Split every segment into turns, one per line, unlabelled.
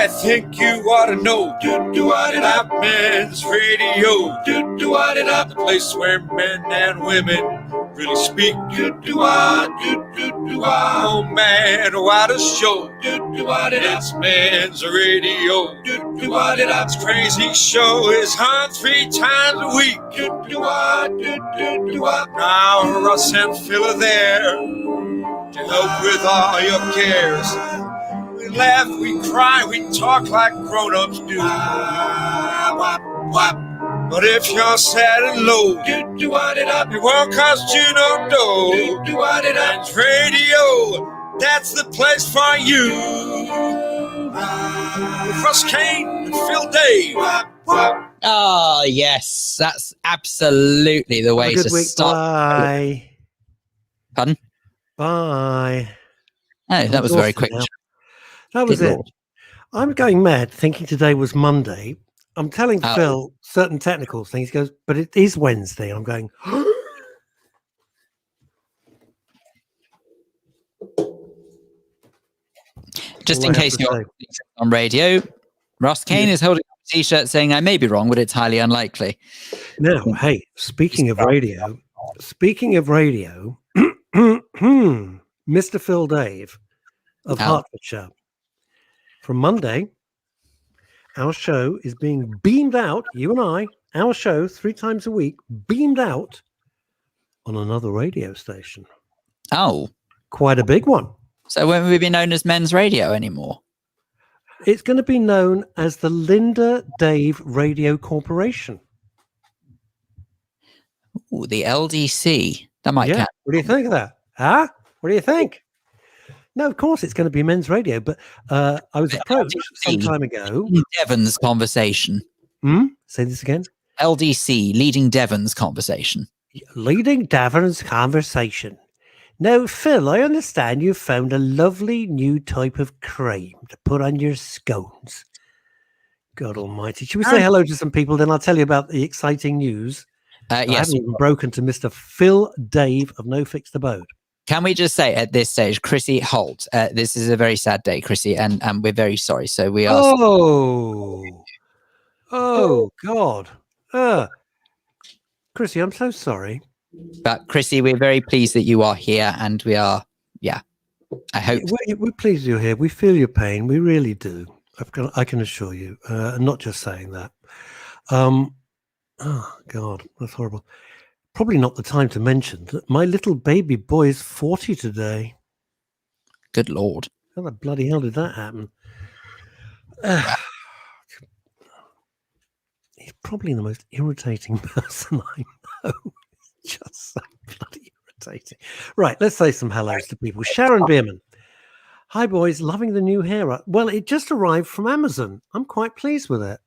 I think you ought to know. Do-do-what-it-up, men's radio. Do-do-what-it-up, the place where men and women really speak. Do-do-what, do-do-do-what. Oh man, what a show. Do-do-what-it-up, it's men's radio. Do-do-what-it-up, this crazy show is on 3 times a week. Do-do-what, do-do-do-what. Now Russ and Phil are there to help with all your cares. We laugh, we cry, we talk like grown-ups do. But if you're sad and low, do-do-what-it-up, it won't cost you no dough. Do-do-what-it-up, radio, that's the place for you. With Russ Kane and Phil Dave.
Oh, yes, that's absolutely the way to start.
Bye.
Pardon?
Bye.
Oh, that was very quick.
Now. That was it. I'm going mad thinking today was Monday. I'm telling Phil certain technical things. He goes, but it is Wednesday. I'm going,
just in case you're on radio, Russ Kane is holding up a t-shirt saying, I may be wrong, but it's highly unlikely.
Now, hey, speaking of radio, Mr. Phil Dave of Hertfordshire. From Monday, our show is being beamed out, you and I, our show 3 times a week, beamed out on another radio station.
Oh.
Quite a big one.
So won't we be known as Men's Radio anymore?
It's going to be known as the Linda Dave Radio Corporation.
Ooh, the LDC. That might count.
What do you think of that? Huh? What do you think? No, of course it's going to be men's radio, but I was approached some time ago.
Devon's conversation.
Say this again.
LDC, leading Devon's conversation.
Leading Devon's conversation. Now, Phil, I understand you've found a lovely new type of cream to put on your scones. God almighty. Should we say hello to some people? Then I'll tell you about the exciting news.
Yes.
I haven't even broken to Mr. Phil Dave of No Fixed Abode.
Can we just say at this stage, Chrissy Holt, this is a very sad day, Chrissy, and we're very sorry. So we are.
Oh, God. Chrissy, I'm so sorry.
But Chrissy, we're very pleased that you are here, and we are, I hope.
We're pleased you're here. We feel your pain. We really do. I can assure you. I'm not just saying that. Oh, God, that's horrible. Probably not the time to mention that my little baby boy is 40 today.
Good Lord.
How the bloody hell did that happen? He's probably the most irritating person I know. Just so bloody irritating. Right, let's say some hellos to people. Sharon Bierman. Hi, boys. Loving the new hair. Well, it just arrived from Amazon. I'm quite pleased with it.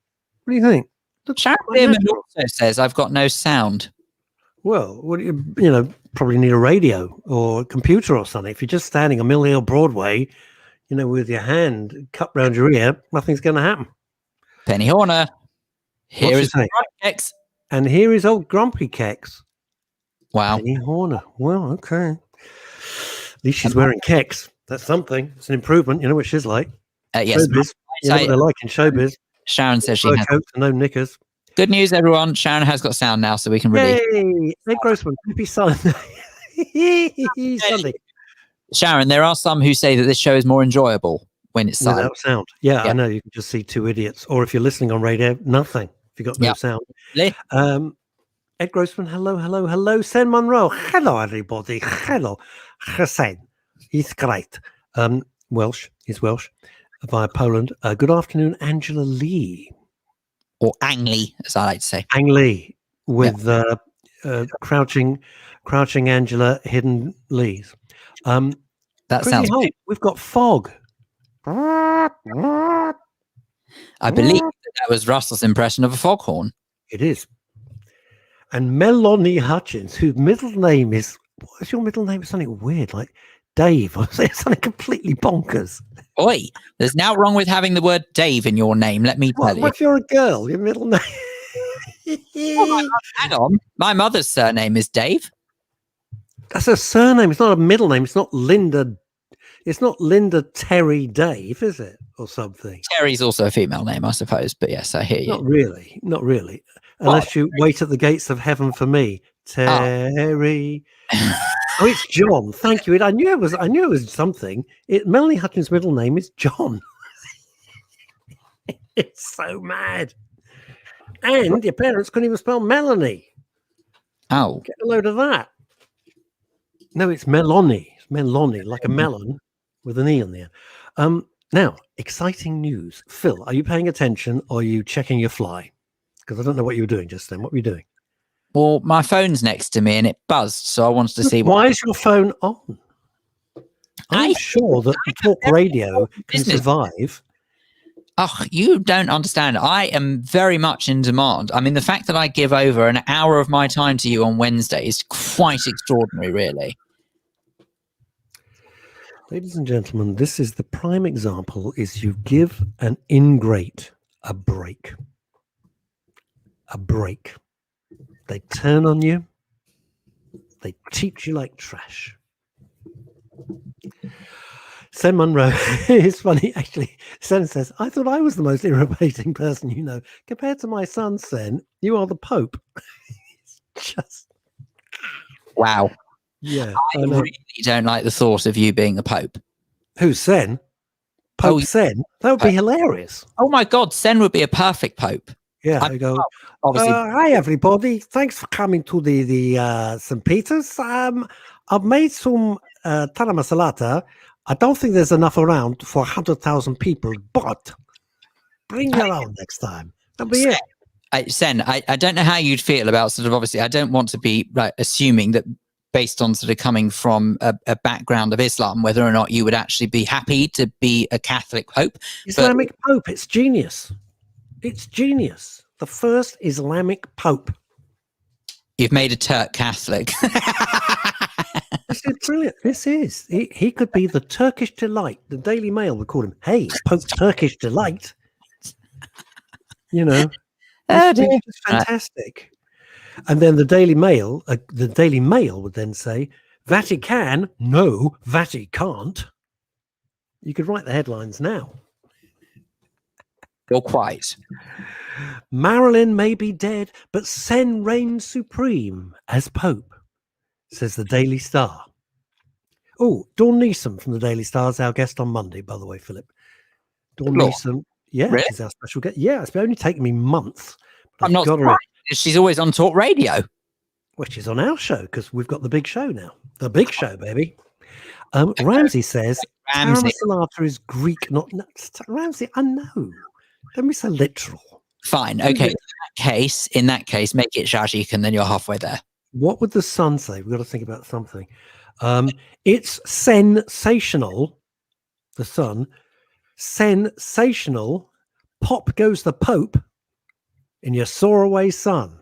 What do you think?
Sharon Bierman also says, I've got no sound.
Well, probably need a radio or a computer or something. If you're just standing on Mill Hill Broadway, with your hand cupped round your ear, nothing's going to happen.
Penny Horner. Here is Grumpy Kex.
And here is old Grumpy Kex.
Wow.
Penny Horner. Well, okay. At least she's wearing Kex. That's something. It's an improvement. You know what she's like.
Yes.
Showbiz. You know what they're like in showbiz.
Sharon says she has.
Coats and no knickers.
Good news, everyone. Sharon has got sound now, so we can release.
Hey, Ed Grossman, happy Sunday. Sunday.
Sharon, there are some who say that this show is more enjoyable when it's silent.
Without sound. Yeah, I know. You can just see 2 idiots. Or if you're listening on radio, nothing. If you've got no sound. Ed Grossman, hello. Sen Monroe, hello, everybody. Hello. Hussein, he's great. Welsh, he's Welsh. Via Poland. Good afternoon, Angela Lee.
Or Ang Lee, as I like to say.
Ang Lee with crouching Angela, hidden Lees.
That sounds.
We've got fog.
I believe that was Russell's impression of a foghorn.
It is. And Melanie Hutchins, whose middle name is, what's your middle name? It's something weird, like Dave, or something completely bonkers.
Oi, there's now wrong with having the word Dave in your name, let me tell you.
What if you're a girl? Your middle name?
Hang on. My mother's surname is Dave.
That's a surname. It's not a middle name. It's not Linda. It's not Linda Terry Dave, is it? or something.
Terry's also a female name, I suppose. But yes, I hear you.
Not really. Unless you wait at the gates of heaven for me, Terry. Oh, it's John. Thank you. I knew it was something. Melanie Hutchins' middle name is John. It's so mad. And your parents couldn't even spell Melanie.
Oh,
Get a load of that. No, it's Melanie. It's Melanie, like a melon with an E on the end. Now, exciting news. Phil, are you paying attention or are you checking your fly? Because I don't know what you were doing just then. What were you doing?
Well, my phone's next to me and it buzzed, so I wanted to see.
Why is your phone on? I'm sure that talk radio can survive.
Oh, you don't understand. I am very much in demand. I mean, the fact that I give over an hour of my time to you on Wednesday is quite extraordinary, really.
Ladies and gentlemen, this is the prime example, is you give an ingrate a break. A break. They turn on you. They treat you like trash. Sen Munro, it's funny, actually. Sen says, I thought I was the most irritating person you know. Compared to my son, Sen, you are the Pope. It's just...
Wow.
Yeah.
I really don't like the thought of you being the Pope.
Who's Sen? Pope Sen? That would be hilarious.
Oh my God, Sen would be a perfect Pope.
Yeah, I go,
obviously.
Hi, everybody. Thanks for coming to the St. Peter's. I've made some tana masalata. I don't think there's enough around for 100,000 people, but bring your own next time. That'll be it.
Sen, I don't know how you'd feel about sort of, obviously, I don't want to be assuming that based on sort of coming from a background of Islam, whether or not you would actually be happy to be a Catholic Pope.
Islamic Pope, it's genius. It's genius. The first Islamic Pope.
You've made a Turk Catholic.
This is brilliant. This is. He could be the Turkish delight. The Daily Mail would call him, hey, Pope Turkish delight. You know. It's fantastic. And then the Daily Mail would then say, Vatican, no, Vati can't. You could write the headlines now.
You're quite.
Marilyn may be dead, but Sen reigns supreme as Pope, says the Daily Star. Oh, Dawn Neeson from the Daily Star is our guest on Monday, by the way, Philip. Dawn Neeson, yeah,
really?
She's our special guest. Yeah, it's only taken me months.
I'm not surprised. She's always on Talk Radio.
Which is on our show, because we've got the big show now. The big show, baby. Ramsey says, Tara Salata is Greek, not... Ramsey, I know. Don't be so literal.
Fine. Okay. In that case, make it Shajik and then you're halfway there.
What would the sun say? We've got to think about something. It's sensational. The sun. Sensational. Pop goes the Pope in your soaraway sun.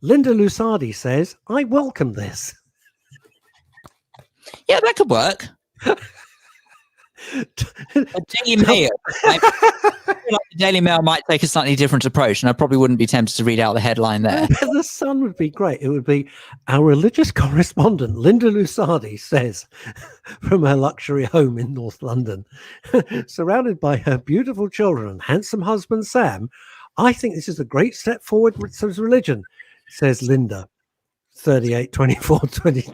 Linda Lusardi says, I welcome this.
Yeah, that could work. The Daily Mail might take a slightly different approach, and I probably wouldn't be tempted to read out the headline there.
The Sun would be great. It would be, our religious correspondent Linda Lusardi says, from her luxury home in North London, surrounded by her beautiful children and handsome husband Sam, I think this is a great step forward with religion, says Linda. 38, 24, 22.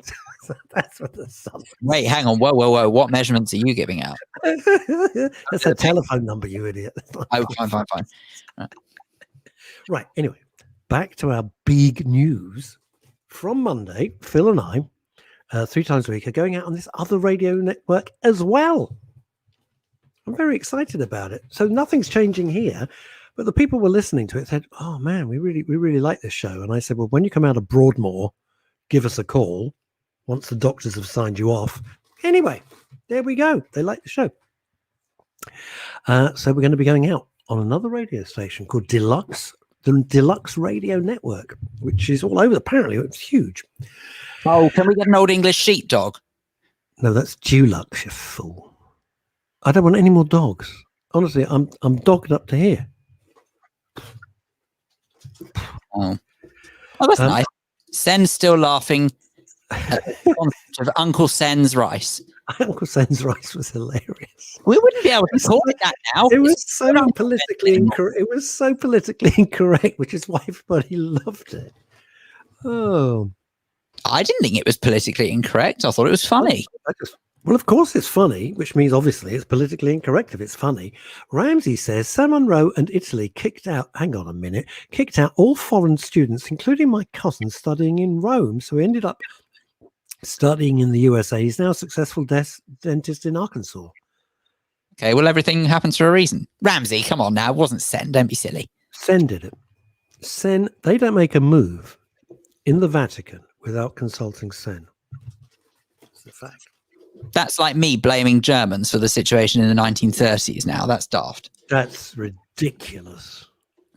That's what the Sun.
Wait, hang on. Whoa. What measurements are you giving out?
That's a telephone number, you idiot.
Oh, fine.
Right. Anyway, back to our big news. From Monday, Phil and I, 3 times a week, are going out on this other radio network as well. I'm very excited about it. So nothing's changing here, but the people were listening to it said, "Oh man, we really like this show." And I said, "Well, when you come out of Broadmoor, give us a call. Once the doctors have signed you off." Anyway, there we go. They like the show. So we're going to be going out on another radio station called the Deluxe Radio Network, which is all over. Apparently, it's huge.
Oh, can we get an old English sheepdog?
No, that's Dulux, you fool. I don't want any more dogs. Honestly, I'm dogged up to here.
Oh, that's nice. Sen's still laughing. Of Uncle Sen's rice.
Uncle Sen's rice was hilarious.
We wouldn't be able to call it that now.
It was so politically incorrect. It was so politically incorrect, which is why everybody loved it. Oh,
I didn't think it was politically incorrect. I thought it was funny.
Well, of course it's funny, which means obviously it's politically incorrect if it's funny. Ramsey says San Monroe and Italy kicked out all foreign students, including my cousin studying in Rome. So he ended up studying in the USA. He's now a successful dentist in Arkansas.
Okay, well, everything happens for a reason. Ramsey, come on now. It wasn't Sen. Don't be silly.
Sen did it. Sen, they don't make a move in the Vatican without consulting Sen. It's a fact.
That's like me blaming Germans for the situation in the 1930s now. That's daft.
That's ridiculous.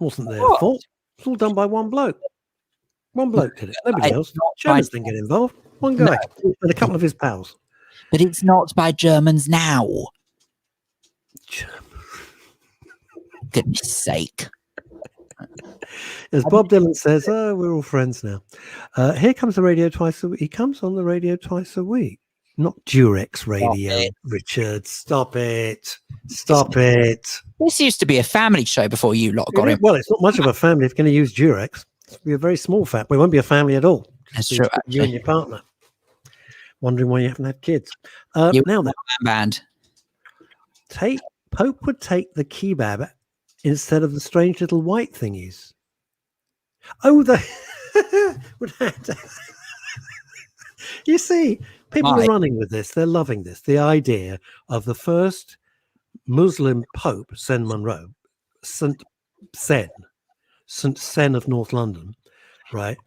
Wasn't their fault. It's all done by one bloke. One bloke did it. Nobody else. Germans didn't get involved. One guy and a couple of his pals.
But it's not by Germans now. Goodness sake.
As Bob Dylan says, we're all friends now. Here comes the radio twice a week. He comes on the radio twice a week. Not Durex radio, Richard. Stop it. Stop it.
This used to be a family show before you lot got in.
Well, it's not much of a family if you're going to use Durex. It'll be a very small family. It won't be a family at all.
That's true.
You and your partner. Wondering why you haven't had kids. Now then. Band. Pope would take the kebab instead of the strange little white thingies. Oh, you see, people are running with this. They're loving this. The idea of the first Muslim Pope, Sen Monroe, St. Sen of North London, right?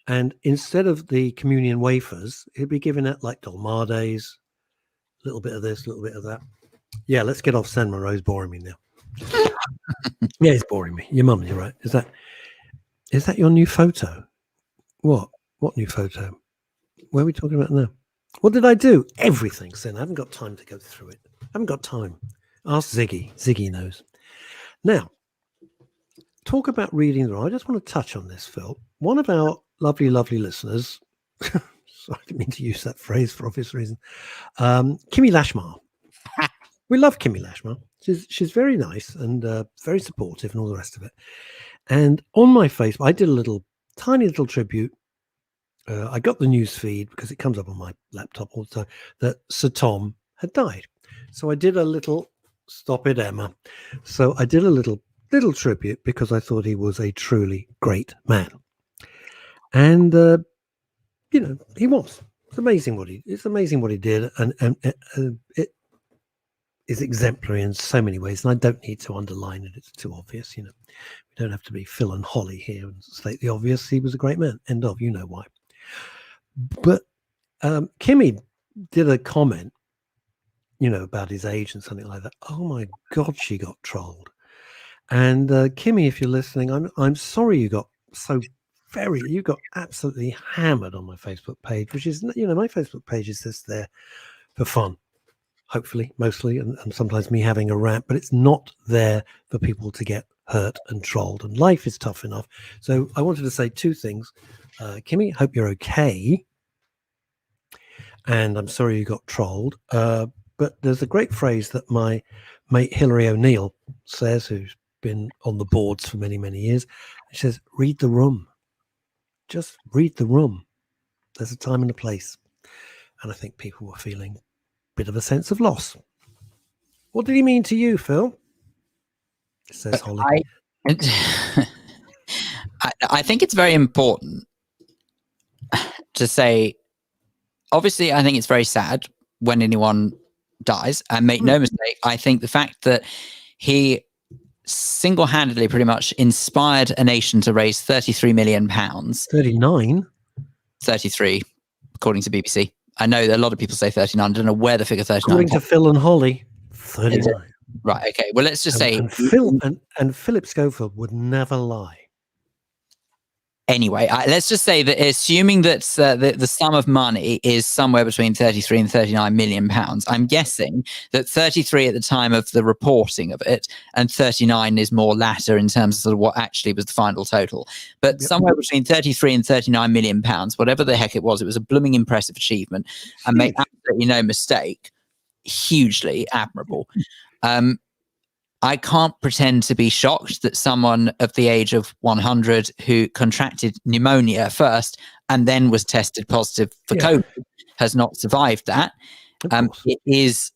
And instead of the communion wafers, he'd be giving out like dolmades, a little bit of this, a little bit of that. Yeah, let's get off Sen Monroe's boring me now. Yeah, it's boring me. Your mum, you're right. Is that your new photo? What new photo? What are we talking about now? What did I do? Everything, Sen. I haven't got time to go through it. I haven't got time. Ask Ziggy. Ziggy knows. Now, talk about reading the room. I just want to touch on this, Phil. One of our lovely, lovely listeners, sorry, I didn't mean to use that phrase for obvious reason, Kimmy Lashmar. We love Kimmy Lashmar. She's very nice and very supportive and all the rest of it. And on my Facebook, I did a tiny little tribute. I got the news feed because it comes up on my laptop all the time that Sir Tom had died. So I did a little, stop it, Emma. So I did a little tribute because I thought he was a truly great man. And, he was. It's amazing what he did. And it is exemplary in so many ways. And I don't need to underline it. It's too obvious, We don't have to be Phil and Holly here and state the obvious. He was a great man. End of. You know why. But Kimmy did a comment, about his age and something like that. Oh my God, she got trolled. And Kimmy, if you're listening, I'm sorry you got you got absolutely hammered on my Facebook page, which is, my Facebook page is just there for fun, hopefully, mostly, and sometimes me having a rant, but it's not there for people to get hurt and trolled. And life is tough enough. So I wanted to say two things. Kimmy, hope you're okay. And I'm sorry you got trolled. But there's a great phrase that my mate Hilary O'Neill says, who's been on the boards for many, many years. She says, read the room. Just read the room. There's a time and a place. And I think people were feeling a bit of a sense of loss. What did he mean to you, Phil? Says Holly.
I think it's very important to say, obviously, I think it's very sad when anyone dies. And make no mistake, I think the fact that he single-handedly pretty much inspired a nation to raise £33 million.
39?
33, according to BBC. I know that a lot of people say 39. I don't know where the figure 39
according to Phil and Holly, 39.
Right, okay. Well, let's just say...
And Phil and Philip Schofield would never lie.
Anyway, let's just say that assuming that the sum of money is somewhere between 33 and 39 million pounds, I'm guessing that 33 at the time of the reporting of it and 39 is more latter in terms of sort of what actually was the final total. But somewhere between 33 and 39 million pounds, whatever the heck it was a blooming impressive achievement. And make absolutely no mistake, hugely admirable. I can't pretend to be shocked that someone of the age of 100 who contracted pneumonia first and then was tested positive for COVID has not survived that. It is,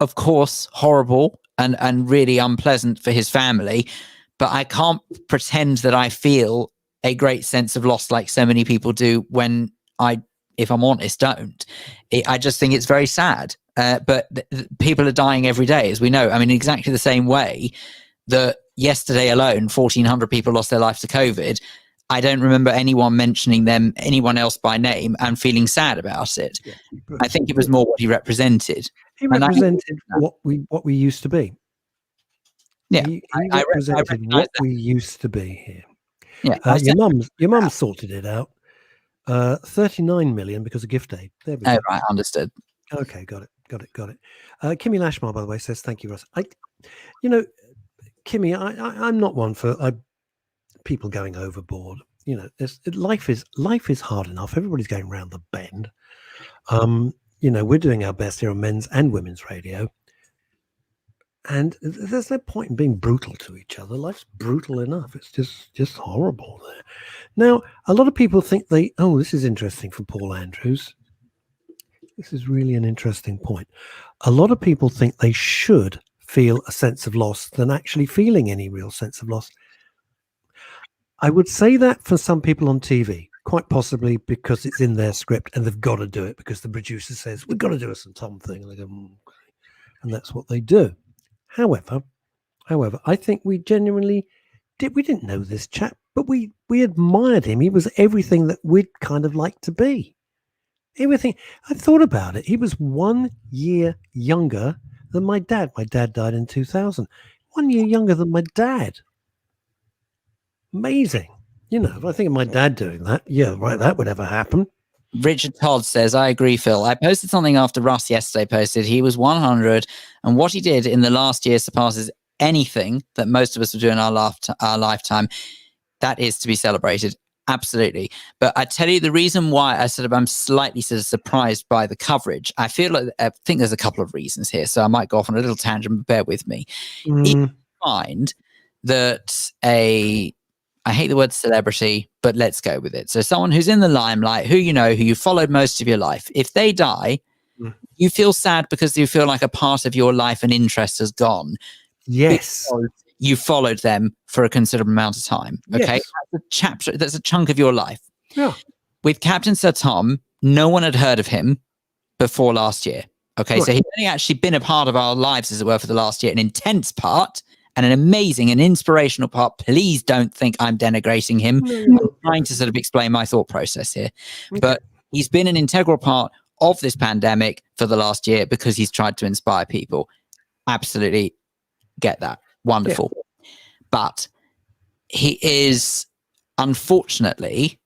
of course, horrible and really unpleasant for his family, but I can't pretend that I feel a great sense of loss like so many people do when I, if I'm honest, don't. I just think it's very sad. But people are dying every day, as we know. I mean, exactly the same way that yesterday alone, 1,400 people lost their life to COVID. I don't remember anyone mentioning anyone else by name, and feeling sad about it. Yeah, I think it was more what he represented.
He represented what we used to be.
Yeah,
he represented what we used to be here.
Yeah,
your mum sorted it out. 39 million because of gift aid. There we go.
Right, understood.
Okay, got it. Kimmy Lashmar, by the way, says thank you, Russ. Kimmy, I'm not one for people going overboard. Life is hard enough. Everybody's going round the bend. We're doing our best here on men's and women's radio, and there's no point in being brutal to each other. Life's brutal enough. It's just horrible there. Now, a lot of people think this is interesting from Paul Andrews. This is really an interesting point. A lot of people think they should feel a sense of loss than actually feeling any real sense of loss. I would say that for some people on TV, quite possibly because it's in their script and they've got to do it because the producer says, we've got to do a St. Tom thing. And they go, okay. And that's what they do. However, I think we genuinely we didn't know this chap, but we admired him. He was everything that we'd kind of like to be. Everything. I thought about it. He was 1 year younger than my dad. My dad died in 2000. 1 year younger than my dad. Amazing. If I think of my dad doing that, that would ever happen.
Richard Todd says, I agree, Phil. I posted something after Russ yesterday posted. He was 100, and what he did in the last year surpasses anything that most of us will do in our lifetime. That is to be celebrated. Absolutely. But I tell you the reason why I'm slightly sort of surprised by the coverage. I think there's a couple of reasons here. So I might go off on a little tangent, but bear with me. If you find that I hate the word celebrity, but let's go with it. So someone who's in the limelight, who you followed most of your life, if they die, you feel sad because you feel like a part of your life and interest has gone.
Yes.
You followed them for a considerable amount of time. Okay. Yes. That's a chunk of your life.
Yeah.
With Captain Sir Tom, no one had heard of him before last year. Okay. Right. So he's only actually been a part of our lives, as it were, for the last year, an intense part and an amazing and inspirational part. Please don't think I'm denigrating him. I'm trying to sort of explain my thought process here. Okay. But he's been an integral part of this pandemic for the last year because he's tried to inspire people. Absolutely get that. Wonderful. Yeah. But he is, unfortunately,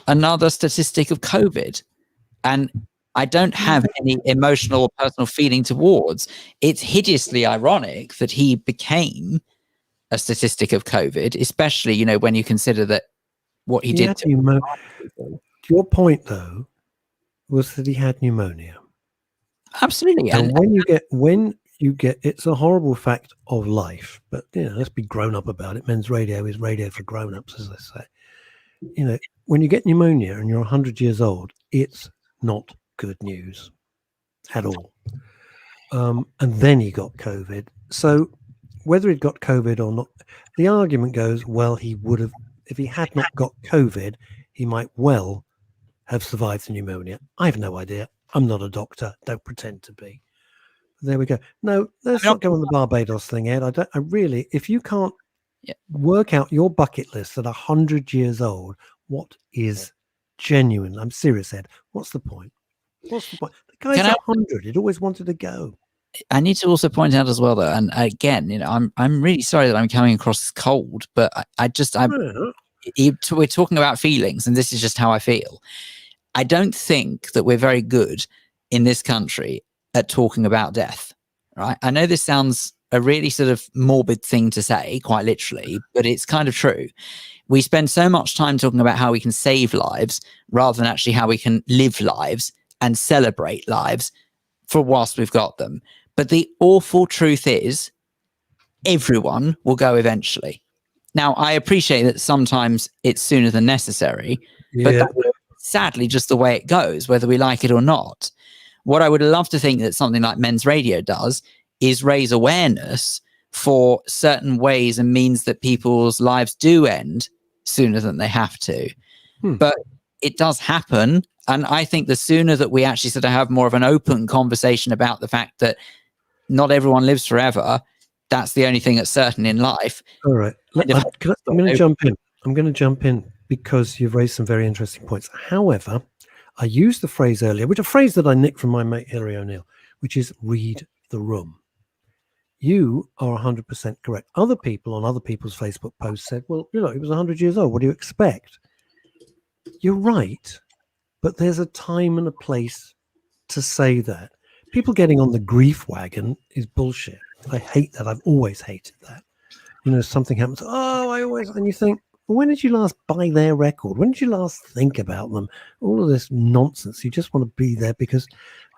another statistic of COVID. And I don't have any emotional or personal feeling towards. It's hideously ironic that he became a statistic of COVID, especially, when you consider that what he did.
Your point, though, was that he had pneumonia.
Absolutely.
And when you get it's a horrible fact of life, but let's be grown up about it. Men's radio is radio for grown-ups, as they say. When you get pneumonia and you're 100 years old, it's not good news at all. And then he got COVID. So whether he'd got COVID or not, the argument goes, well, he would have, if he had not got COVID, he might well have survived the pneumonia. I have no idea. I'm not a doctor. Don't pretend to be. There we go. No, let's not go on the Barbados thing, Ed. If you can't work out your bucket list at 100 years old, what is genuine? I'm serious, Ed. What's the point? The guy's 100. He'd always wanted to go.
I need to also point out as well, though, and again, I'm really sorry that I'm coming across as cold, but we're talking about feelings, and this is just how I feel. I don't think that we're very good in this country at talking about death, right? I know this sounds a really sort of morbid thing to say, quite literally, but it's kind of true. We spend so much time talking about how we can save lives rather than actually how we can live lives and celebrate lives for whilst we've got them. But the awful truth is, everyone will go eventually. Now, I appreciate that sometimes it's sooner than necessary, but that's sadly just the way it goes, whether we like it or not. What I would love to think that something like Men's Radio does is raise awareness for certain ways and means that people's lives do end sooner than they have to. But it does happen. And I think the sooner that we actually sort of have more of an open conversation about the fact that not everyone lives forever, that's the only thing that's certain in life.
All right. I'm going to jump in. I'm going to jump in because you've raised some very interesting points. However, I used the phrase earlier, which is a phrase that I nicked from my mate Hilary O'Neill, which is read the room. You are 100% correct. Other people on other people's Facebook posts said, well, he was 100 years old. What do you expect? You're right. But there's a time and a place to say that. People getting on the grief wagon is bullshit. I hate that. I've always hated that. Something happens. And you think, well, when did you last buy their record? When did you last think about them? All of this nonsense. You just want to be there because,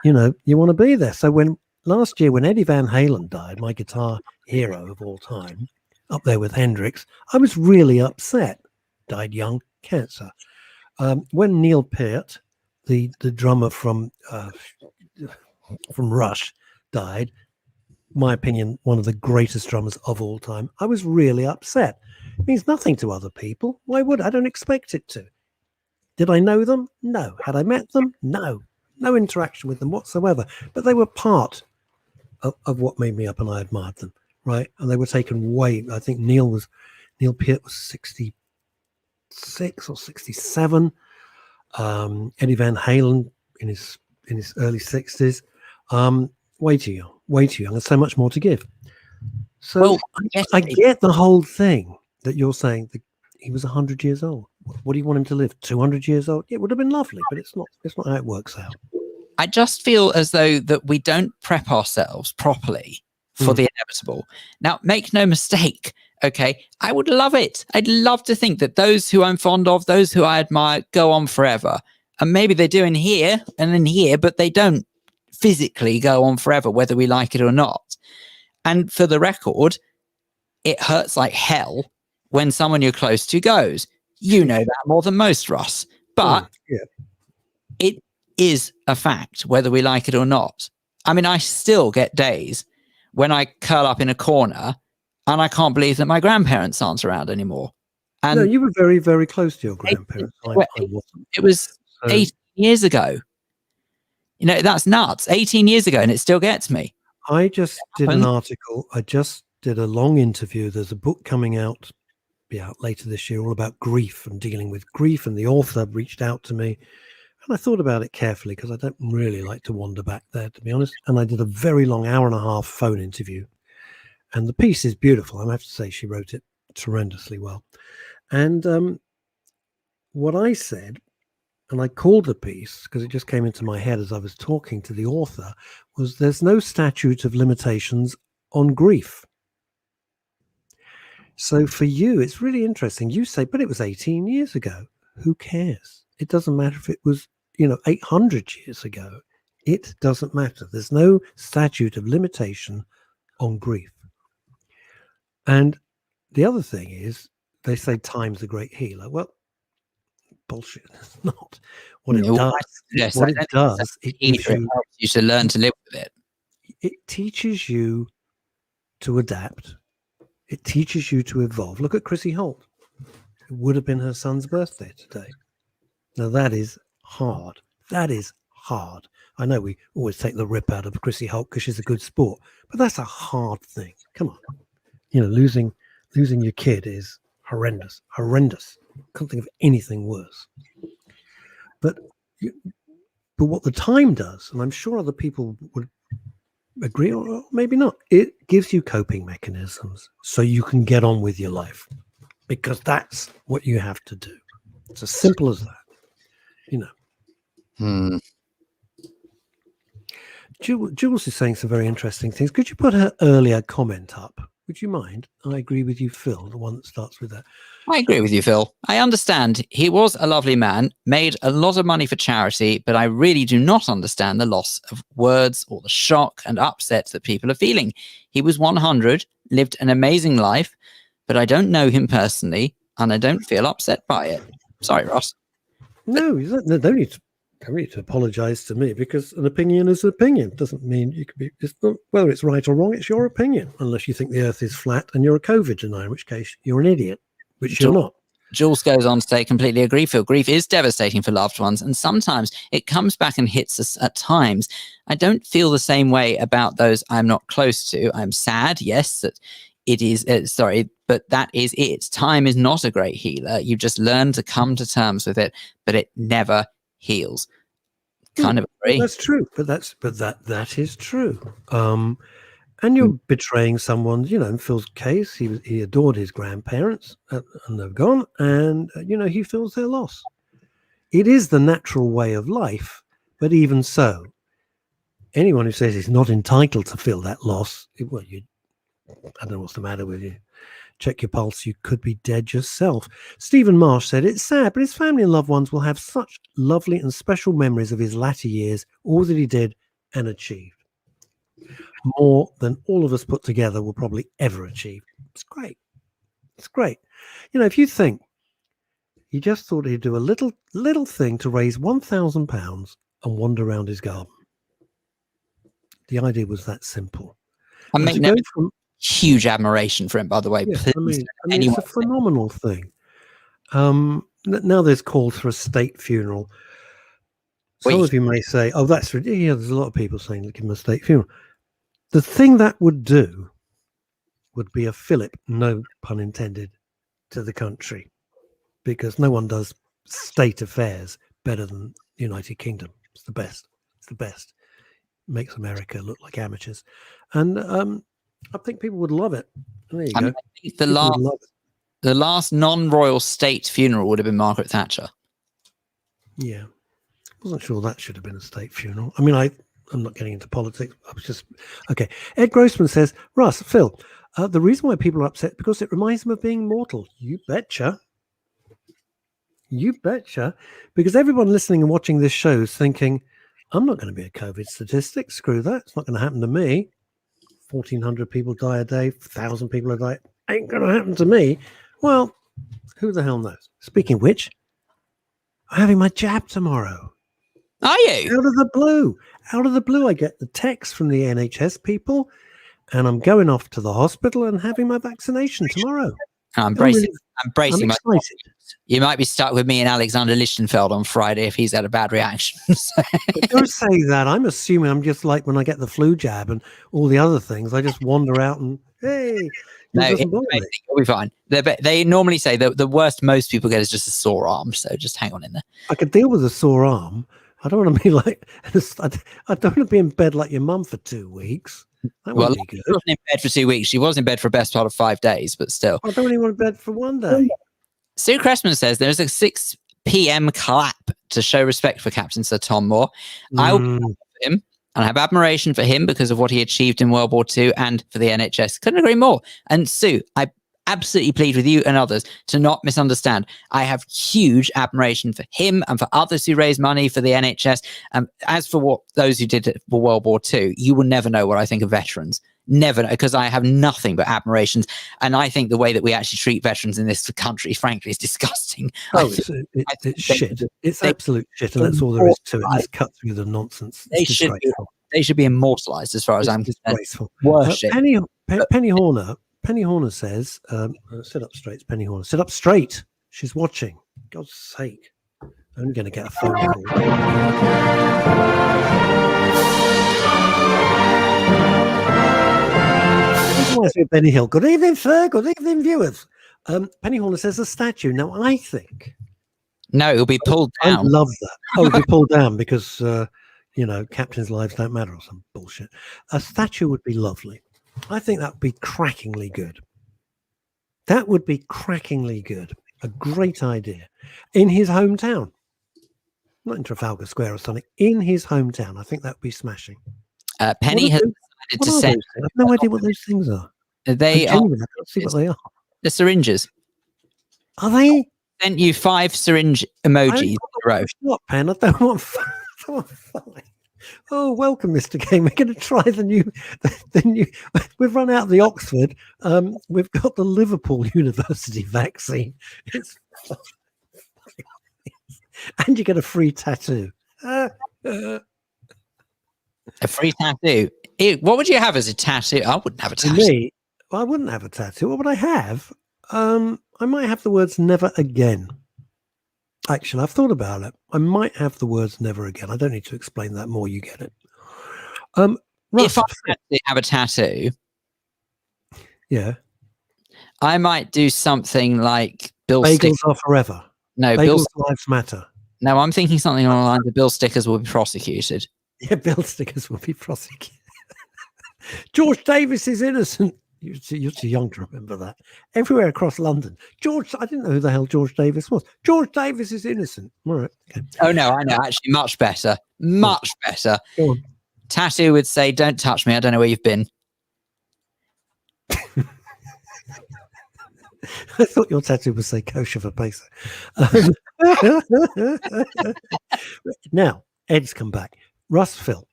you want to be there. So last year, when Eddie Van Halen died, my guitar hero of all time, up there with Hendrix, I was really upset. Died young, cancer. When Neil Peart, the drummer from Rush, died, my opinion, one of the greatest drummers of all time, I was really upset. It means nothing to other people. Why would I? Don't expect it to. Did I know them? No. Had I met them? No. No interaction with them whatsoever. But they were part of what made me up, and I admired them, right? And they were taken way. I think Neil Peart was 66 or 67. Eddie Van Halen in his early 60s. Way too young. There's so much more to give. So I get the whole thing that you're saying that he was 100 years old. What do you want him to live? 200 years old? Yeah, it would have been lovely, but it's not how it works out.
I just feel as though that we don't prep ourselves properly for the inevitable. Now, make no mistake, okay, I would love it. I'd love to think that those who I'm fond of, those who I admire, go on forever. And maybe they do in here and in here, but they don't physically go on forever, whether we like it or not. And for the record, it hurts like hell when someone you're close to goes. You know that more than most, Russ. But it is a fact, whether we like it or not. I mean, I still get days when I curl up in a corner and I can't believe that my grandparents aren't around anymore. And
no, you were very, very close to your grandparents.
It was 18 years ago. That's nuts. 18 years ago, and it still gets me.
I just did an article. I just did a long interview. There's a book coming out, later this year, all about grief and dealing with grief. And the author reached out to me, and I thought about it carefully because I don't really like to wander back there, to be honest. And I did a very long 1.5-hour phone interview. And the piece is beautiful. I have to say she wrote it tremendously well. And what I said, and I called the piece because it just came into my head as I was talking to the author, was there's no statute of limitations on grief. So for you, it's really interesting. You say, but it was 18 years ago. Who cares? It doesn't matter if it was, 800 years ago. It doesn't matter. There's no statute of limitation on grief. And the other thing is, they say time's a great healer. Well, bullshit. It's not. What it does, it helps
you to learn to live with it.
It teaches you to adapt. It teaches you to evolve. Look at Chrissy Holt. It would have been her son's birthday today. Now that is hard. That is hard. I know we always take the rip out of Chrissy Holt because she's a good sport, but that's a hard thing. Come on. Losing your kid is horrendous. Can't think of anything worse. But what the time does, and I'm sure other people would agree, or maybe not, it gives you coping mechanisms so you can get on with your life, because that's what you have to do. It's as simple as that. Jules is saying some very interesting things. Could you put her earlier comment up Would you mind? I agree with you, Phil, the one that starts with that.
I agree with you, Phil. I understand he was a lovely man, made a lot of money for charity, but I really do not understand the loss of words or the shock and upset that people are feeling. He was 100, lived an amazing life, but I don't know him personally, and I don't feel upset by it. Sorry, Ross.
No, they don't need to apologise to me, because an opinion is an opinion. It doesn't mean you could be. It's not, whether it's right or wrong, it's your opinion, unless you think the Earth is flat and you're a COVID denier, in which case you're an idiot, which you're not.
Jules goes on to say, completely agree, Phil. Grief is devastating for loved ones, and sometimes it comes back and hits us at times. I don't feel the same way about those I'm not close to. I'm sad, yes, that it is, but that is it. Time is not a great healer. You just learn to come to terms with it, but it never heals. Kind of agree.
That's true, but that is true. And you're betraying someone. In Phil's case, he adored his grandparents, and they're gone, and he feels their loss. It is the natural way of life, but even so, anyone who says he's not entitled to feel that loss, I don't know what's the matter with you. Check your pulse. You could be dead yourself. Stephen Marsh said, it's sad, but his family and loved ones will have such lovely and special memories of his latter years, all that he did and achieved. More than all of us put together will probably ever achieve. It's great. It's great. If you think he just thought he'd do a little thing to raise £1,000 and wander around his garden. The idea was that simple.
I'm making huge admiration for him, by the way.
Yeah, it's a phenomenal thing. Now there's calls for a state funeral. Some of you may say, "Oh, that's ridiculous." Yeah, there's a lot of people saying, "Give him a state funeral." The thing that would do would be a fillip, no pun intended, to the country, because no one does state affairs better than the United Kingdom. It's the best. It's the best. Makes America look like amateurs, and I think people would love it. There you go.
I think the last non-royal state funeral would have been Margaret Thatcher.
Yeah, wasn't sure that should have been a state funeral. I mean, I'm not getting into politics. I was just okay. Ed Grossman says, Russ, Phil, the reason why people are upset because it reminds them of being mortal. You betcha. You betcha. Because everyone listening and watching this show is thinking, I'm not going to be a COVID statistic. Screw that. It's not going to happen to me. 1,400 people die a day. 1,000 people a day. Ain't going to happen to me. Well, who the hell knows? Speaking of which, I'm having my jab tomorrow.
Are you?
Out of the blue, I get the text from the NHS people, and I'm going off to the hospital and having my vaccination tomorrow.
I'm bracing
myself.
You might be stuck with me and Alexander Lichtenfeld on Friday if he's had a bad reaction.
Don't say that. I'm assuming I'm just like when I get the flu jab and all the other things. I just wander out and, hey.
No, you'll be fine. They normally say that the worst most people get is just a sore arm. So just hang on in there.
I could deal with a sore arm. I don't want to be like, I don't want to be in bed like your mum for 2 weeks. That wouldn't be good.
She wasn't in bed for 2 weeks. She was in bed for the best part of 5 days, but still.
I don't even want in bed for 1 day.
Sue Cressman says there's a 6 p.m. clap to show respect for Captain Sir Tom Moore. I will be for him and have admiration for him because of what he achieved in World War II and for the NHS. Couldn't agree more. And Sue, I absolutely plead with you and others to not misunderstand. I have huge admiration for him and for others who raise money for the NHS. As for those who did it for World War II, you will never know what I think of veterans. Never, because I have nothing but admirations. And I think the way that we actually treat veterans in this country, frankly, is disgusting.
Oh, it's shit. It's absolute shit. And that's all there is to it. Just cut through the nonsense.
They should be immortalized as far as I'm concerned.
Worship. Penny Horner says, sit up straight, it's Penny Horner. Sit up straight. She's watching. God's sake. I'm going to get a phone call. Benny Hill. Good evening, sir. Good evening, viewers. Penny Horner says a statue. Now, I think.
No, it'll be pulled down.
I love that. Oh, it'll be pulled down because, captains' lives don't matter or some bullshit. A statue would be lovely. I think that would be crackingly good. That would be crackingly good. A great idea. In his hometown. Not in Trafalgar Square or something. In his hometown. I think that would be smashing.
Penny has decided to say...
I have no idea what those things are.
They are.
I can't see what they are.
The syringes.
Are they?
Sent you 5 syringe emojis in a row.
What pen? I don't want 5. Oh, welcome, Mr. Kane. We're going to try the new. We've run out of the Oxford. We've got the Liverpool University vaccine. It's and you get a free tattoo.
A free tattoo. What would you have as a tattoo? I wouldn't have a tattoo.
Me, I wouldn't have a tattoo. What would I have? I might have the words "never again." Actually, I've thought about it. I might have the words "never again." I don't need to explain that more. You get it. Russ,
if I had to have a tattoo,
yeah,
I might do something like Bill.
Bagels are forever.
No,
Bagels lives matter.
No, I'm thinking something along the lines of Bill stickers will be prosecuted.
Yeah, Bill stickers will be prosecuted. George Davis is innocent. You're too young to remember that. Everywhere across London, I didn't know who the hell George Davis was. George Davis is innocent. All right. Okay.
Oh no, I know. Actually, much better. Much better.
Go on.
Tattoo would say, "Don't touch me. I don't know where you've been."
I thought your tattoo would say "kosher for peso." Now, Ed's come back. Russ Phil,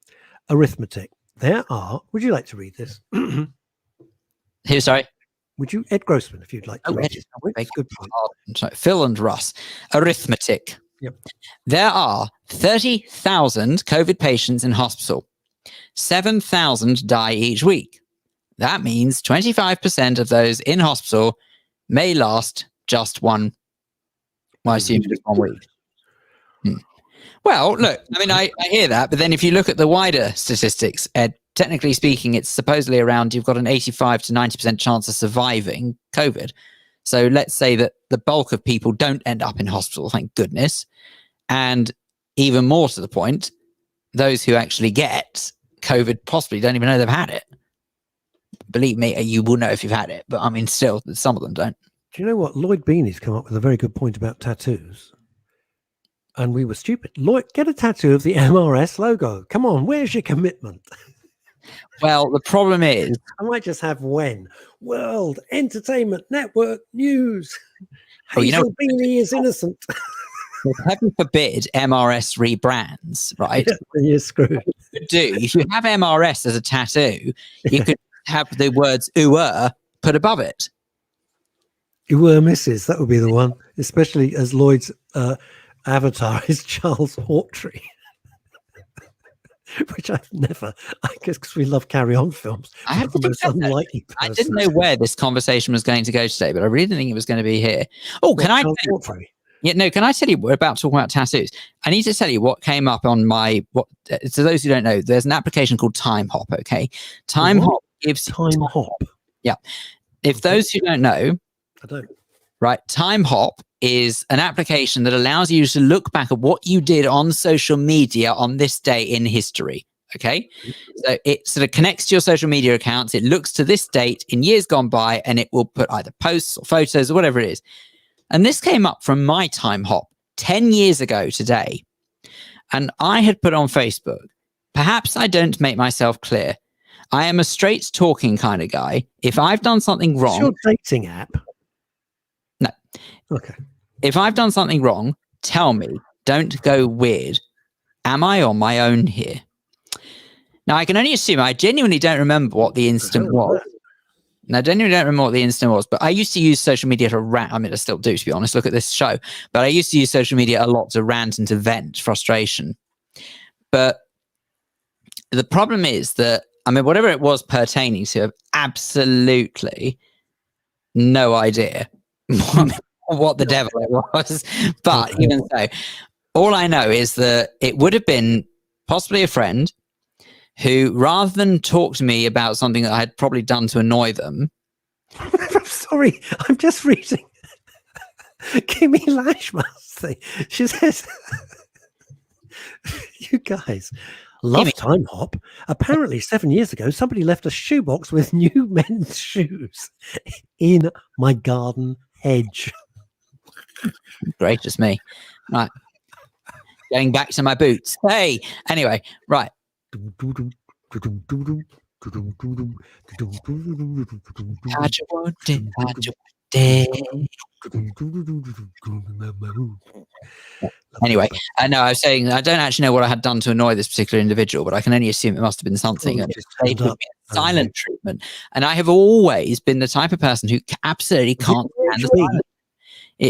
arithmetic. There are. Would you like to read this?
Who? Sorry.
Would you, Ed Grossman, if you'd like to read
Ed,
it? Good point.
Sorry, Phil and Russ. Arithmetic.
Yep.
There are 30,000 COVID patients in hospital. 7,000 die each week. That means 25% of those in hospital may last just one. Well, I assume just 1 week. Well, look, I mean, I hear that, but then if you look at the wider statistics, Ed, technically speaking, it's supposedly around, you've got an 85 to 90% chance of surviving COVID. So let's say that the bulk of people don't end up in hospital, thank goodness. And even more to the point, those who actually get COVID possibly don't even know they've had it. Believe me, you will know if you've had it, but I mean, still, some of them don't.
Do you know what? Lloyd Beanie's come up with a very good point about tattoos. And we were stupid. Lloyd, get a tattoo of the MRS logo. Come on, where's your commitment?
Well, the problem is,
I might just have when World Entertainment Network News.
Oh, you know,
Hazel Beanie is innocent.
heaven forbid MRS rebrands, right?
You're screwed.
What you could do, if you have MRS as a tattoo, you could have the words "ooer" put above it.
Ooer misses, that would be the one, especially as Lloyd's avatar is Charles Hawtrey. Which I've never, I guess, because we love Carry On films.
I have to
the most unlikely
I didn't know where this conversation was going to go today, but I really didn't think it was going to be here. Oh, can I? Can I tell you, we're about to talk about tattoos. I need to tell you what came up on my, to those who don't know, there's an application called Time Hop, okay? Time Hop gives
Time Hop.
Yeah. If those who don't know,
I don't.
Right. Time Hop is an application that allows you to look back at what you did on social media on this day in history. Okay. So it sort of connects to your social media accounts. It looks to this date in years gone by, and it will put either posts or photos or whatever it is. And this came up from my Time Hop 10 years ago today. And I had put on Facebook, perhaps I don't make myself clear. I am a straight talking kind of guy. If I've done something wrong.
It's your dating app.
No.
Okay.
If I've done something wrong, tell me. Don't go weird. Am I on my own here? Now, I can only assume I genuinely don't remember what the incident was. Now, I genuinely don't remember what the incident was, but I used to use social media to rant. I mean, I still do, to be honest. Look at this show. But I used to use social media a lot to rant and to vent frustration. But the problem is that, I mean, whatever it was pertaining to, I've absolutely no idea what the devil it was. But even so, all I know is that it would have been possibly a friend who, rather than talk to me about something that I had probably done to annoy them.
I'm sorry, I'm just reading Kimmy Lashman's thing. She says, you guys love Time Hop. Apparently 7 years ago, somebody left a shoebox with new men's shoes in my garden hedge.
Gracious me. Right. Going back to my boots. Hey, anyway, right. Anyway, I was saying I don't actually know what I had done to annoy this particular individual, but I can only assume it must have been something.
Oh,
And
just
they
turned
put
up.
me in silent treatment, and I have always been the type of person who absolutely can't stand the silent.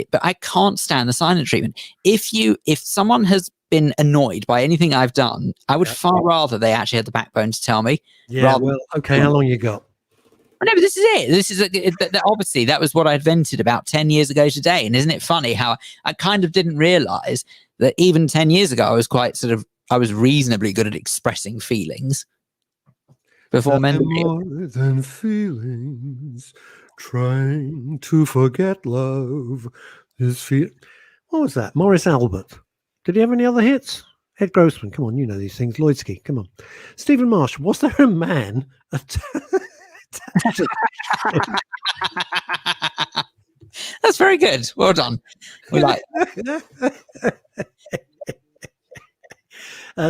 But I can't stand the silent treatment. If someone has been annoyed by anything I've done, I would far rather they actually had the backbone to tell me.
Yeah, well, okay, how long you got?
No, but this is it. This is obviously that was what I invented about 10 years ago today. And isn't it funny how I kind of didn't realize that even 10 years ago, I was reasonably good at expressing feelings before men.
More than feelings, trying to forget love. What was that? Morris Albert. Did he have any other hits? Ed Grossman, come on, you know these things. Lloydski, come on. Stephen Marsh, was there a man
That's very good. Well done. We like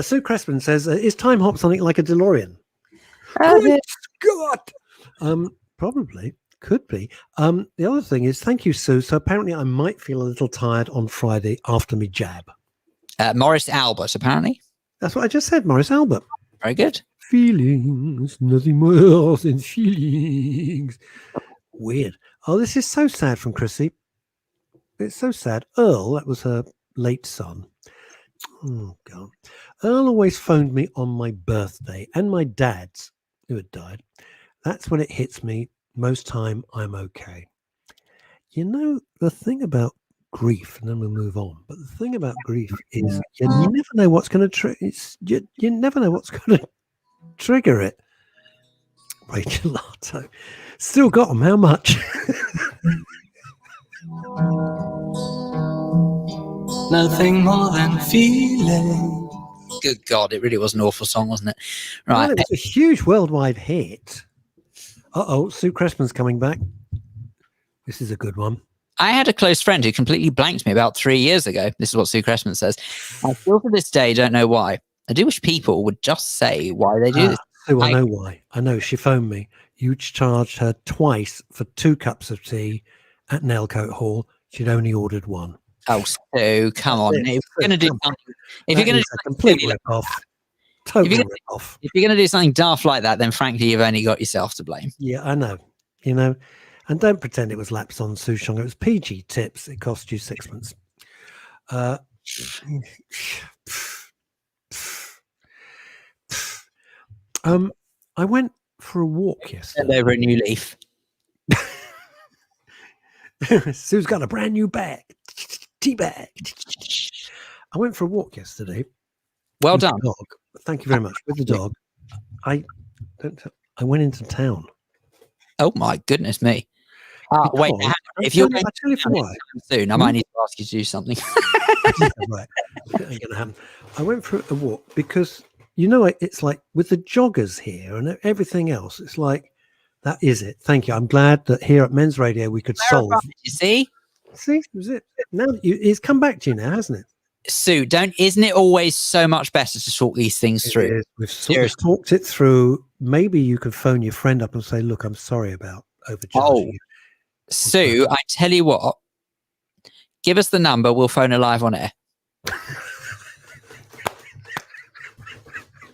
Sue Crespin says, is Time Hop something like a DeLorean? God. Probably. Could be. The other thing is, thank you, Sue. So apparently I might feel a little tired on Friday after me jab.
Morris Albert, apparently.
That's what I just said, Morris Albert.
Very good.
Feelings, nothing more than feelings. Weird. Oh, this is so sad from Chrissy. It's so sad. Earl, that was her late son. Oh, God. Earl always phoned me on my birthday and my dad's, who had died. That's when it hits me. Most time I'm okay. You know, the thing about grief, and then we'll move on, but the thing about grief is you never know what's going to you never know what's going to trigger it. Ray Gelato. Still got them. How much?
Nothing more than feeling.
Good God, it really was an awful song, wasn't it? Right.
Well, it was a huge worldwide hit. Sue Crespin's coming back. This is a good one.
I had a close friend who completely blanked me about 3 years ago. This is what Sue Crespin says. I still to this day don't know why. I do wish people would just say why they do this.
Sue, I know why. I know. She phoned me. You charged her twice for 2 cups of tea at Nailcoat Hall. She'd only ordered one.
Oh, Sue, come on. If you're going to do something, if you're going to do
a complete rip-off. Totally rip-off.
If you're going to do something daft like that, then frankly, you've only got yourself to blame.
Yeah, I know. You know, and don't pretend it was laps on Souchong. It was PG tips. It cost you 6 months. I went for a walk yesterday.
Over a new leaf.
Sue's got a brand new bag. Tea bag. I went for a walk yesterday.
Well done.
Thank you very much. With the dog. I went into town.
Oh my goodness me. Wait, if you're going to soon, I might need to ask you to do something.
Right. That ain't gonna happen. I went for a walk because you know it's like with the joggers here and everything else, it's like that is it. Thank you. I'm glad that here at Men's Radio we could solve.
You see?
See, was it? Now it's come back to you now, hasn't it?
Sue, isn't it always so much better to talk these things through?
We've sort of talked it through. Maybe you could phone your friend up and say, look, I'm sorry about overcharging you.
Sue, I tell you what, give us the number, we'll phone her live on air.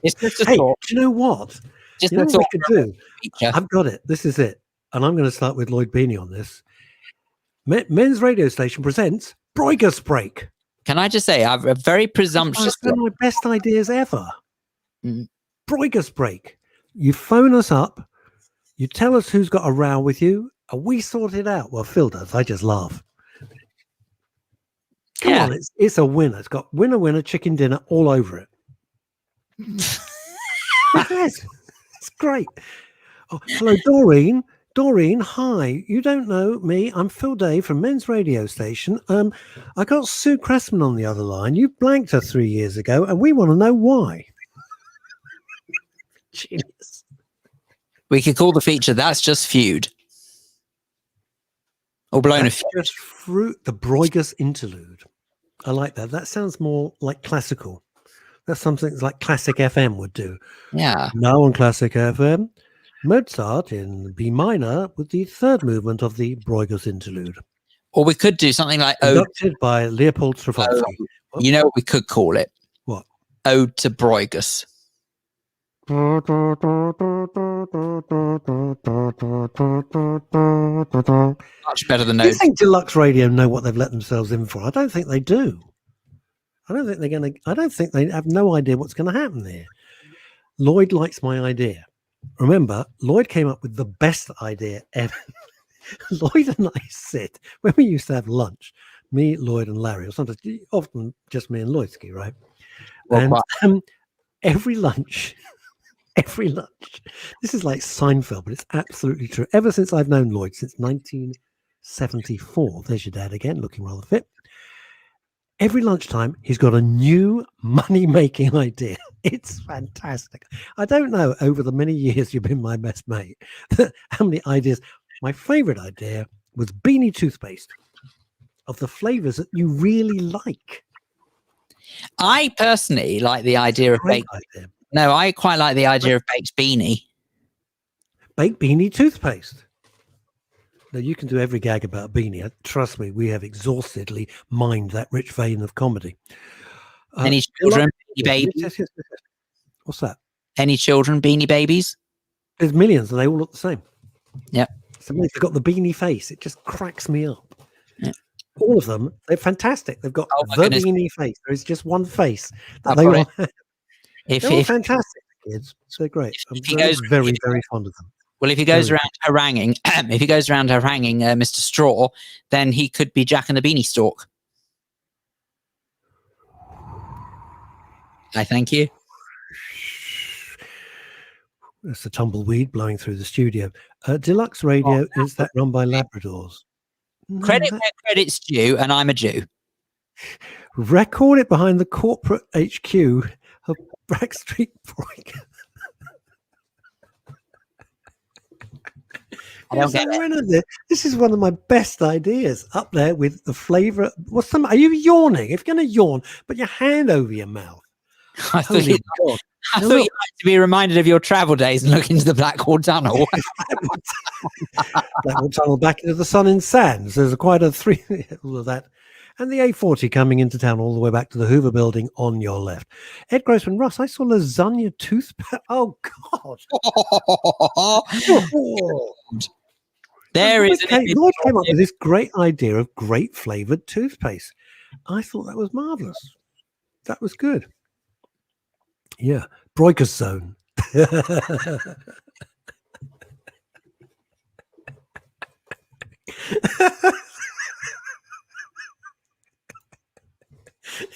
It's just a talk.
Do you know what?
Just
you know what we could do?
Feature.
I've got it. This is it. And I'm going to start with Lloyd Beanie on this. Men's radio station presents Broigus Break.
Can I just say, I've a very presumptuous...
One of my best ideas ever. Broigus Break. You phone us up. You tell us who's got a row with you. And we sort it out. Well, Phil does. I just laugh. Come on. It's a winner. It's got winner, chicken dinner all over it. It's great. Oh, hello, Doreen. Doreen, hi. You don't know me. I'm Phil Day from Men's Radio Station. I got Sue Cressman on the other line. You blanked her 3 years ago, and we want to know why. Genius.
We could call the feature "That's Just Feud," or blown a feud.
Just fruit. The Broigus interlude. I like that. That sounds more like classical. That's something like Classic FM would do.
Yeah.
Now on Classic FM, Mozart in B minor with the third movement of the Bruegger's Interlude.
Or we could do something like
Conducted by Leopold Stravinsky.
You know what we could call it?
What?
Ode to Bruegger's. Much better than
Do you think Deluxe Radio know what they've let themselves in for? I don't think they do. I don't think they have no idea what's going to happen there. Lloyd likes my idea. Remember, Lloyd came up with the best idea ever. Lloyd and I sit when we used to have lunch, me, Lloyd, and Larry, or sometimes often just me and Lloydski, right?
Well,
and every lunch, this is like Seinfeld, but it's absolutely true. Ever since I've known Lloyd, since 1974, there's your dad again, looking rather fit. Every lunchtime, he's got a new money-making idea. It's fantastic. I don't know, over the many years you've been my best mate, how many ideas. My favorite idea was beanie toothpaste of the flavors that you really like.
I personally like the idea of baked. No, I quite like the idea of baked beanie.
Baked beanie toothpaste. Now, you can do every gag about a beanie. Trust me, we have exhaustedly mined that rich vein of comedy.
Any children, beanie babies?
Yes. What's that?
Any children, beanie babies?
There's millions, and they all look the same.
Yeah.
Somebody's got the beanie face. It just cracks me up.
Yeah.
All of them, they're fantastic. They've got the beanie face. There is just one face that they all have. They're all fantastic, kids. They're great. I'm very, very fond of them.
Well, if he goes around haranguing, Mr. Straw, then he could be Jack and the Beanstalk. I thank you.
It's a tumbleweed blowing through the studio. Deluxe Radio, is that run by Labradors?
Credit where credit's due, and I'm a Jew.
Record it behind the corporate HQ of Backstreet Boys. This is one of my best ideas, up there with the flavor. Are you yawning? If you're going to yawn, put your hand over your mouth.
I thought you'd like to be reminded of your travel days and look into the Blackwall Tunnel.
Blackwall Tunnel back into the sun in sands. There's quite a all of that. And the A40 coming into town all the way back to the Hoover Building on your left. Ed Grossman, Russ, I saw lasagna toothpaste. Oh, God.
Lloyd
came up with this great idea of great flavored toothpaste. I thought that was marvelous. That was good. Yeah. Bruegger's Zone.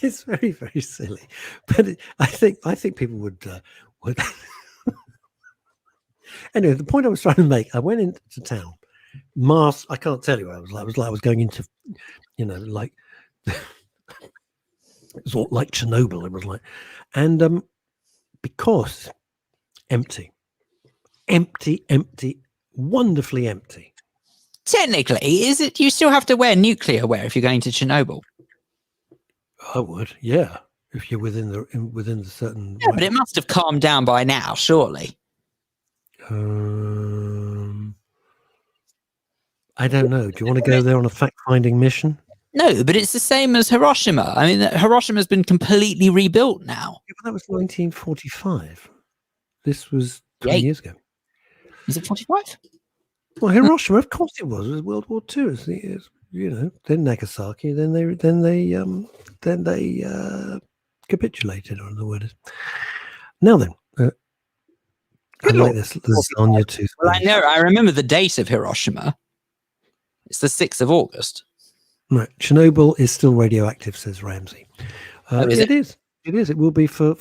It's very, very silly, but I think people would. Anyway, the point I was trying to make, I went into town, masked. I can't tell you what I was like. It was like I was going into, like it was all like Chernobyl. It was like, and because empty, wonderfully empty.
Technically, is it? You still have to wear nuclear wear if you're going to Chernobyl.
I would, yeah, if you're within the certain.
Yeah, but it must have calmed down by now, surely.
I don't know. Do you want to go there on a fact-finding mission?
No, but it's the same as Hiroshima. I mean, Hiroshima's been completely rebuilt now.
Yeah, but that was 1945. This was 20 years ago.
Is it 45?
Well, Hiroshima, of course it was. It was World War II. Then Nagasaki, then they capitulated, or the word is. Now then, I like this lasagna toothpaste.
Well, I remember the date of Hiroshima. It's the 6th of August.
Right, Chernobyl is still radioactive, says Ramsey. It is. It will be for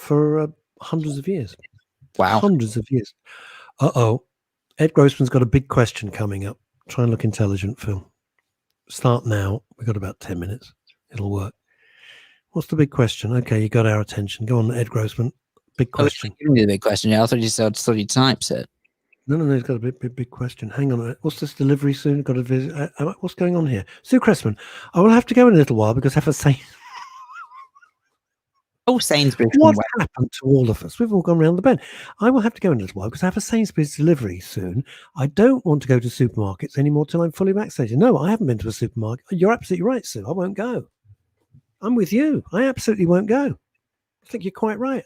hundreds of years.
Wow,
hundreds of years. Ed Grossman's got a big question coming up. Try and look intelligent, Phil. Start now. We've got about 10 minutes. It'll work. What's the big question? Okay, you got our attention. Go on, Ed Grossman. Big question.
Give me the big question. Yeah, I thought you said you types it.
No, he's got a big question. Hang on a minute. What's this delivery soon? Got a visit. What's going on here? Sue Cressman, I will have to go in a little while because I have to say.
Oh, Sainsbury's.
What happened to all of us? We've all gone round the bend. I will have to go in a little while because I have a Sainsbury's delivery soon. I don't want to go to supermarkets anymore till I'm fully vaccinated. No, I haven't been to a supermarket. You're absolutely right, Sue. I won't go. I'm with you. I absolutely won't go. I think you're quite right.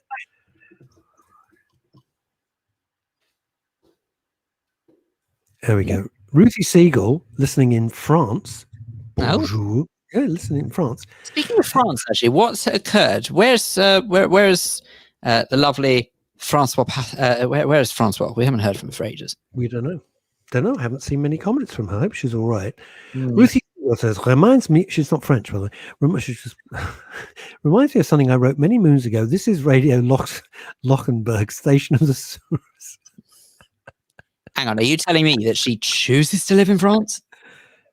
There we go. Ruthie Siegel, listening in France. Bonjour. Yeah, listening in France.
Speaking of France, actually, what's occurred? Where's the lovely Francois? Where is Francois? We haven't heard from her for ages.
We don't know. I haven't seen many comments from her. I hope she's all right. Ruthie says, reminds me, she's not French, by the way. She just reminds me of something I wrote many moons ago. This is Radio Lockenberg, Station of the Source.
Hang on, are you telling me that she chooses to live in France?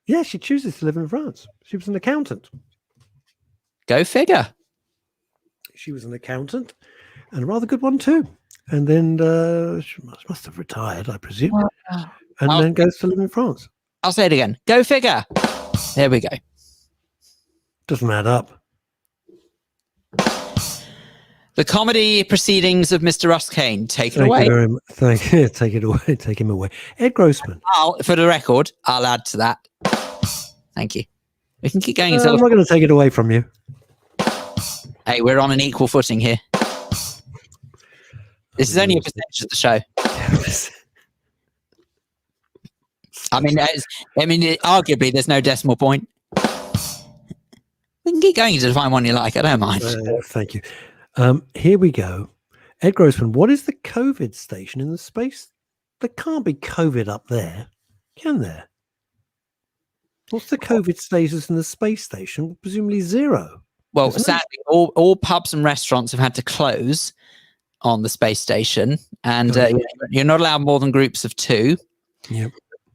Yeah, she chooses to live in France. She was an accountant.
Go figure.
She was an accountant, and a rather good one too. And then she must have retired, I presume, and then goes to live in France.
I'll say it again. Go figure. There we go.
Doesn't add up.
The comedy proceedings of Mr. Russ Kane. Take it away.
Thank you. Take it away. Take him away. Ed Grossman.
For the record, I'll add to that. Thank you. We can keep going until...
I'm not going to take it away from you.
Hey, we're on an equal footing here. This is only a percentage of the show. I mean, arguably, there's no decimal point. We can keep going to find one you like. I don't mind.
Thank you. Here we go. Ed Grossman, what is the COVID station in the space? There can't be COVID up there, can there? What's the COVID status in the space station? Presumably zero.
Well, sadly, all pubs and restaurants have had to close on the space station, and you're not allowed more than groups of 2.
Yep.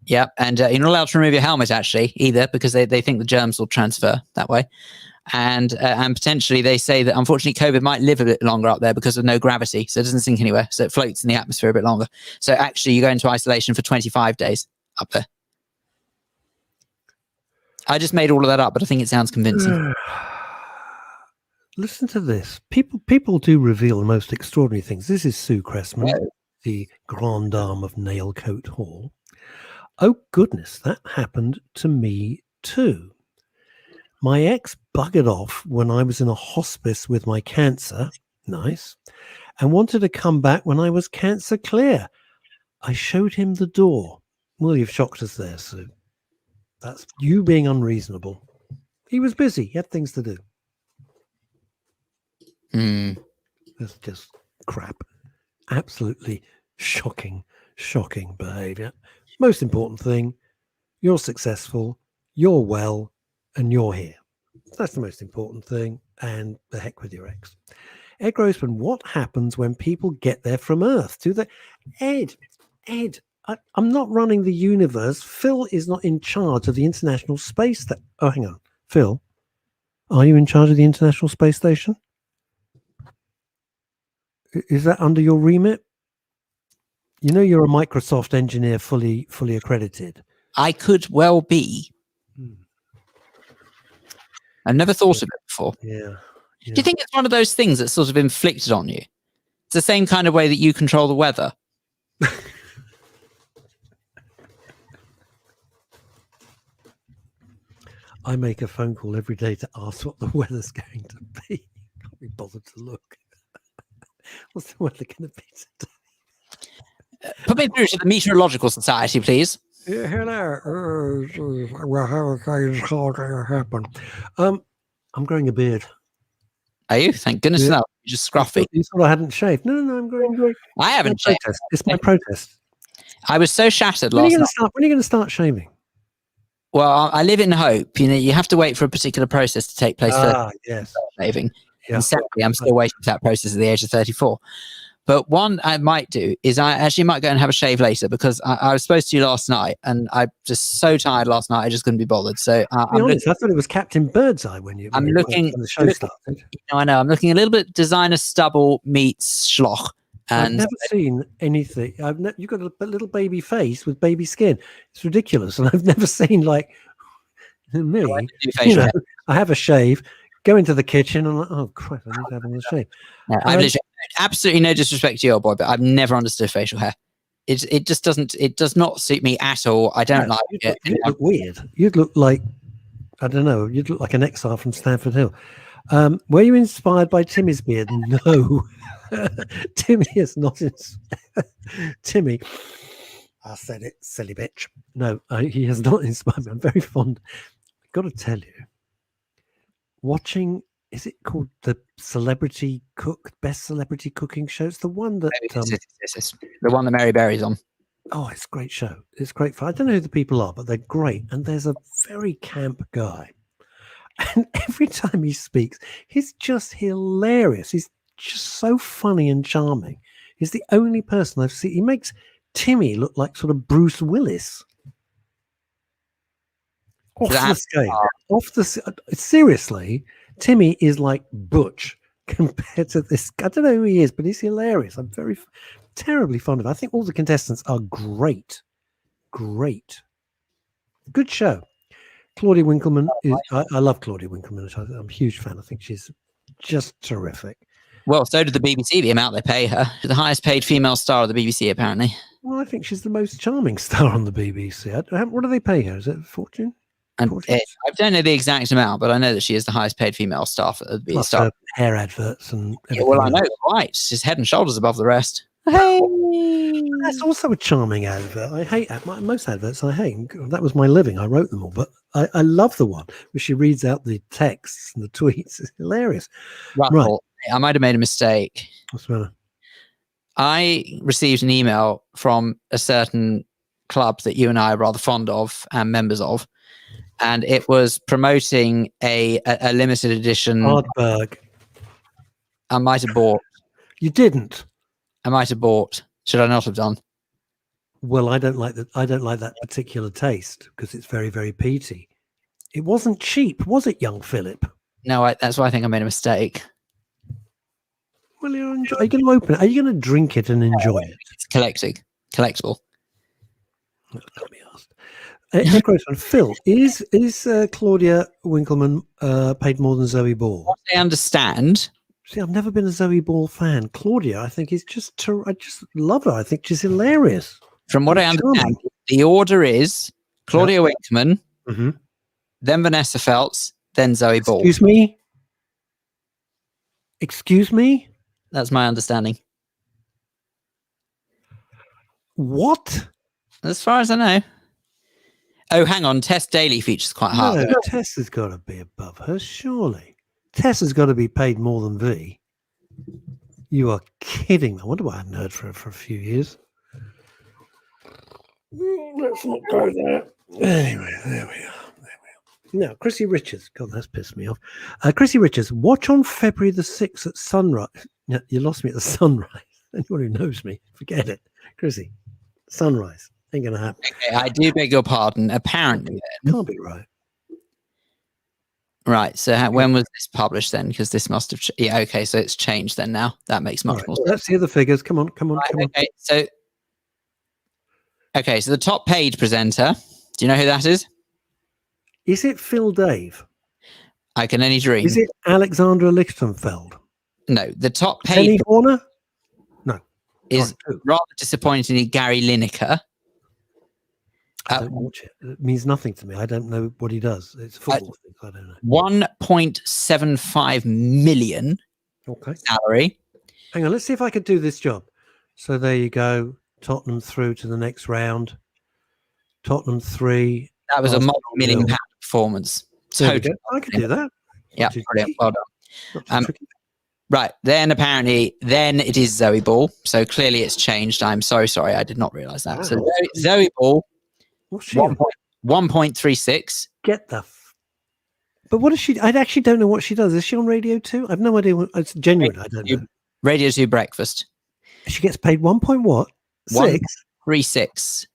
Yep, and you're not allowed to remove your helmet actually either, because they think the germs will transfer that way. And potentially they say that unfortunately COVID might live a bit longer up there because of no gravity, so it doesn't sink anywhere, so it floats in the atmosphere a bit longer. So actually you go into isolation for 25 days up there. I just made all of that up, but I think it sounds convincing.
Listen to this. People do reveal the most extraordinary things. This is Sue Cressman, the grande dame of Nailcoat Hall. Oh goodness, that happened to me too. My ex buggered off when I was in a hospice with my cancer, nice, and wanted to come back when I was cancer clear. I showed him the door. Well, you've shocked us there, Sue. That's you being unreasonable. He was busy. He had things to do. That's just crap. Absolutely shocking behavior. Most important thing, you're successful, you're well, and you're here. That's the most important thing, and the heck with your ex. Ed Grossman, what happens when people get there from Earth? Ed, I'm not running the universe. Phil is not in charge of the International Space Station. Oh, hang on. Phil, are you in charge of the International Space Station? Is that under your remit? You know you're a Microsoft engineer fully accredited.
I could well be. I've never thought of it before.
Yeah.
Do you think it's one of those things that's sort of inflicted on you? It's the same kind of way that you control the weather.
I make a phone call every day to ask what the weather's going to be. Can't be bothered to look. What's the weather going to be today?
Put me through to the Meteorological Society, please.
Yeah, hello. Well, how things going to happen? I'm growing a beard.
Are you? Thank goodness for that. You're just scruffy.
You thought I hadn't shaved? No, I'm growing.
I haven't shaved.
It's my protest.
I was so shattered last night.
When are you going to start shaving?
Well, I live in hope. You know, you have to wait for a particular process to take place for shaving. Yeah. And sadly, I'm still waiting for that process at the age of 34. But one I might do is I actually might go and have a shave later, because I was supposed to last night, and I'm just so tired last night I just couldn't be bothered. So
I thought it was Captain Birdseye when the show started.
I know. I'm looking a little bit designer stubble meets schlock. And
I've never seen anything. You've got a little baby face with baby skin. It's ridiculous, and I've never seen like me. I have a shave, go into the kitchen and like, oh crap, I need to have another shave.
No, I've literally absolutely no disrespect to your boy, but I've never understood facial hair. It just doesn't. It does not suit me at all. I don't like it.
You'd look weird. You'd look like, I don't know. You'd look like an exile from Stamford Hill. Were you inspired by Timmy's beard? No, Timmy is not. Timmy, I said it, silly bitch. No, he has not inspired me. I'm very fond. I've got to tell you, watching. Is it called the Celebrity Cook, Best Celebrity Cooking Show? It's the one that
this the one that Mary Berry's on.
Oh, it's a great show. It's great fun. I don't know who the people are, but they're great. And there's a very camp guy, and every time he speaks, he's just hilarious. He's just so funny and charming. He's the only person I've seen. He makes Timmy look like sort of Bruce Willis. Off the scale. Seriously. Timmy is like Butch compared to this. I don't know who he is, but he's hilarious. I'm terribly fond of him. I think all the contestants are great. Great. Good show. Claudia Winkleman I love Claudia Winkleman. I'm a huge fan. I think she's just terrific.
Well, so did the BBC, the amount they pay her. She's the highest paid female star of the BBC, apparently.
Well, I think she's the most charming star on the BBC. What do they pay her? Is it a fortune?
And I don't know the exact amount, but I know that she is the highest paid female staff at the BBC.
Plus hair adverts and everything.
Well, I know, right? She's head and shoulders above the rest. Hey,
that's also a charming advert. I hate most adverts. I hate. That was my living. I wrote them all, but I love the one where she reads out the texts and the tweets. It's hilarious.
Right. I might have made a mistake.
What's the matter?
I received an email from a certain club that you and I are rather fond of and members of. And it was promoting a limited edition.
Hardberg.
I might have bought.
You didn't.
I might have bought. Should I not have done?
Well, I don't like that. I don't like that particular taste because it's very, very peaty. It wasn't cheap, was it, young Philip?
No, that's why I think I made a mistake.
Well, are you going to open it? Are you going to drink it and enjoy it?
It's collectible.
That can't be asked. Phil, is Claudia Winkleman paid more than Zoe Ball?
What I understand.
See, I've never been a Zoe Ball fan. Claudia, I think, is I just love her. I think she's hilarious.
From what I understand, the order is Claudia Winkleman, then Vanessa Feltz, then Zoe Ball.
Excuse me?
That's my understanding.
What?
As far as I know. Oh, hang on. Tess Daly features quite hard.
No, Tess has got to be above her, surely. Tess has got to be paid more than V. You are kidding me. I wonder why I hadn't heard from her for a few years. Let's not go there. Anyway, there we are. Now, Chrissy Richards. God, that's pissed me off. Chrissy Richards, watch on February the 6th at sunrise. Yeah, you lost me at the sunrise. Anyone who knows me, forget it. Chrissy, sunrise. Ain't going to happen.
Okay, I do beg your pardon. Apparently.
Can't be right.
Right. So when was this published then? Because this must have... yeah, okay. So it's changed then now. That makes much more sense.
Let's hear the figures. Come on.
Okay. So the top paid presenter. Do you know who that is?
Is it Phil Dave?
I can only dream.
Is it Alexandra Lichtenfeld?
No. The top paid...
Penny Horner? No.
Is rather disappointingly Gary Lineker.
I don't watch it. It means nothing to me. I don't know what he does. It's football things. I don't know.
1.75 million salary.
Hang on. Let's see if I could do this job. So there you go. Tottenham through to the next round. Tottenham 3.
That was a multi-million-pound performance.
Totally. I could do that.
Yeah, brilliant. Well done. Right. Then apparently, it is Zoe Ball. So clearly it's changed. I'm so sorry. I did not realise that. Wow. So Zoe Ball. 1.36.
Get the. But what is she? I actually don't know what she does. Is she on Radio 2? I've no idea. It's genuine. I don't know.
Radio 2 breakfast.
She gets paid 1 point what?
1.36.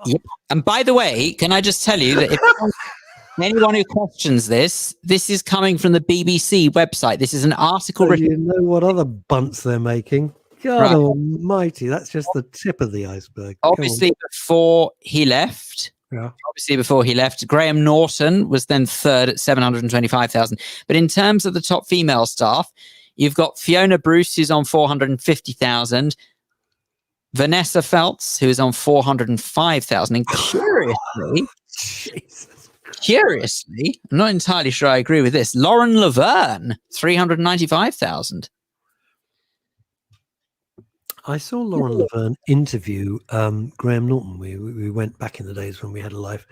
Yep. And by the way, can I just tell you that if anyone who questions this is coming from the BBC website. This is an article
written. You know what other bunts they're making? God almighty, that's just the tip of the iceberg.
Obviously, before he left,
Yeah.
Obviously, before he left, Graham Norton was then third at 725,000. But in terms of the top female staff, you've got Fiona Bruce, who's on 450,000. Vanessa Feltz, who is on 405,000. And curiously, I'm not entirely sure I agree with this. Lauren Laverne, 395,000.
I saw Lauren Laverne interview Graham Norton. We went back in the days when we had a live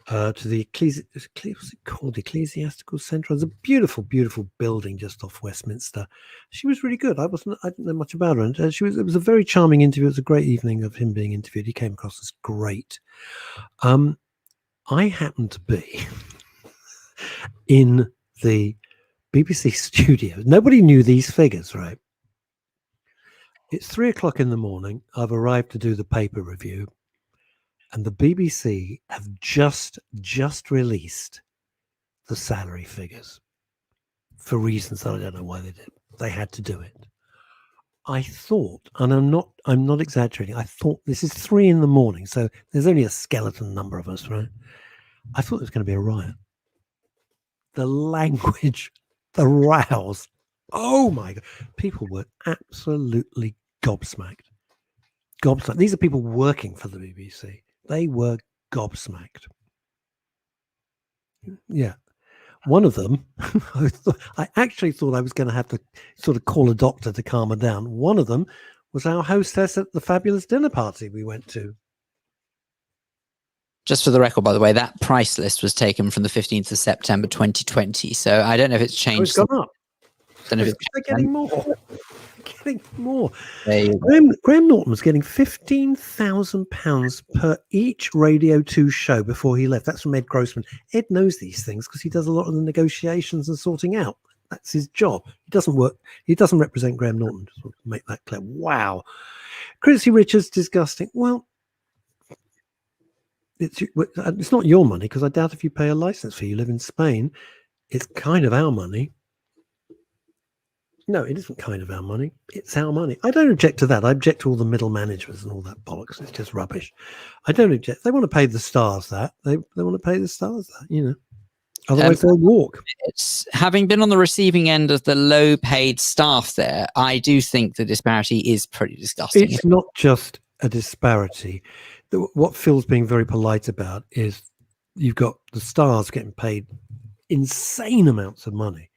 to the Ecclesiastical Centre. It was a beautiful, beautiful building just off Westminster. She was really good. I didn't know much about her, and it was a very charming interview. It was a great evening of him being interviewed. He came across as great. I happened to be in the BBC studio. Nobody knew these figures, right? It's 3:00 in the morning. I've arrived to do the paper review, and the BBC have just released the salary figures for reasons that I don't know why they did. They had to do it. I thought, and I'm not exaggerating, I thought this is 3 in the morning, so there's only a skeleton number of us, right? I thought it was going to be a riot. The language, the rows. Oh my God. People were absolutely gobsmacked. These are people working for the BBC. They were gobsmacked. Yeah. One of them, I actually thought I was going to have to sort of call a doctor to calm her down. One of them was our hostess at the fabulous dinner party we went to.
Just for the record, by the way, that price list was taken from the 15th of September 2020. So I don't know if it's changed.
It's gone up. They're getting more. Getting more. Graham Norton was getting £15,000 per each Radio 2 show before he left. That's from Ed Grossman. Ed knows these things because he does a lot of the negotiations and sorting out. That's his job. He doesn't work. He doesn't represent Graham Norton. Just want to make that clear. Wow. Chrissy Richards, disgusting. Well, it's not your money because I doubt if you pay a license fee. You live in Spain. It's kind of our money. No, it isn't kind of our money. It's our money. I don't object to that. I object to all the middle managers and all that bollocks. It's just rubbish. I don't object. They want to pay the stars that. They want to pay the stars that, you know. Otherwise they'll walk.
It's having been on the receiving end of the low paid staff there, I do think the disparity is pretty disgusting.
It's not just a disparity. What Phil's being very polite about is you've got the stars getting paid insane amounts of money.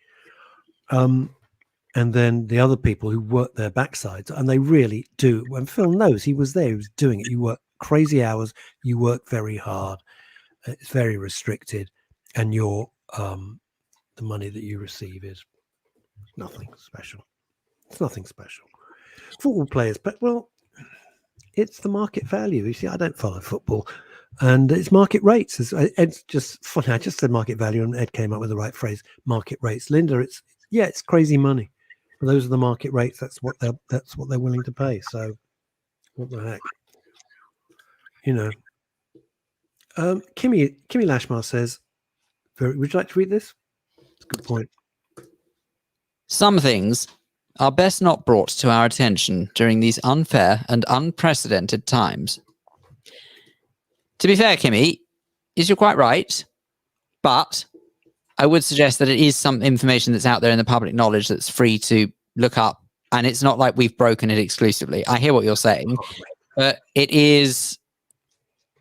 And then the other people who work their backsides, and they really do. When Phil knows, he was there, he was doing it. You work crazy hours, you work very hard. It's very restricted, and the money that you receive is nothing special. It's nothing special. Football players, but well, it's the market value. You see, I don't follow football, and it's market rates. Ed's just funny. I just said market value, and Ed came up with the right phrase: market rates. Linda, it's crazy money. Those are the market rates. That's what they're willing to pay. So, what the heck, you know? Kimmy Lashmar says, "Would you like to read this?" It's a good point.
Some things are best not brought to our attention during these unfair and unprecedented times. To be fair, Kimmy, you're quite right, but I would suggest that it is some information that's out there in the public knowledge that's free to look up, and it's not like we've broken it exclusively. I hear what you're saying, but it's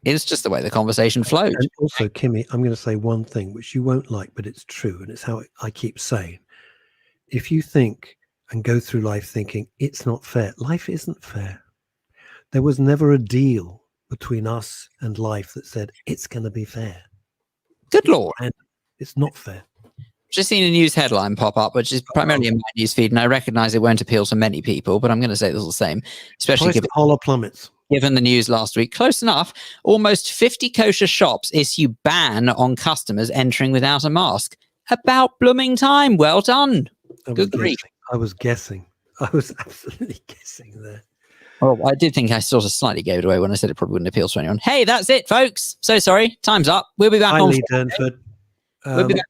just the way the conversation flows.
And also, Kimmy, I'm going to say one thing which you won't like, but it's true, and it's how I keep saying. If you think and go through life thinking it's not fair, life isn't fair. There was never a deal between us and life that said it's going to be fair.
Good Lord.
And it's not fair.
Just seen a news headline pop up, which is primarily in my news feed, and I recognize it won't appeal to many people, but I'm going to say this all the same, especially given the news last week. Close enough. Almost 50 kosher shops issue ban on customers entering without a mask. About blooming time. Well done. Good grief.
I was guessing. I was absolutely guessing there.
Well, I did think I sort of slightly gave it away when I said it probably wouldn't appeal to anyone. Hey, that's it, folks. So sorry. Time's up. We'll be back on Friday.
Durnford.
We'll be back.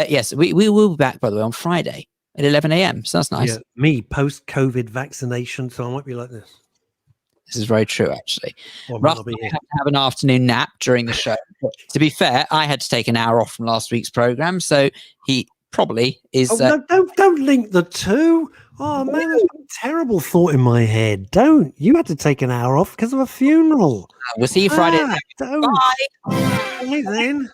Yes, we will be back, by the way, on Friday at 11 a.m. So that's nice.
Yeah, me, post-COVID vaccination, so I might be like this.
This is very true, actually.
Well,
Russ and I have to have an afternoon nap during the show. But to be fair, I had to take an hour off from last week's program, so he probably is.
Oh, no, don't link the two. Oh man, that's a terrible thought in my head. Don't. You had to take an hour off because of a funeral.
We'll see you Friday.
Don't.
Bye.
Bye then.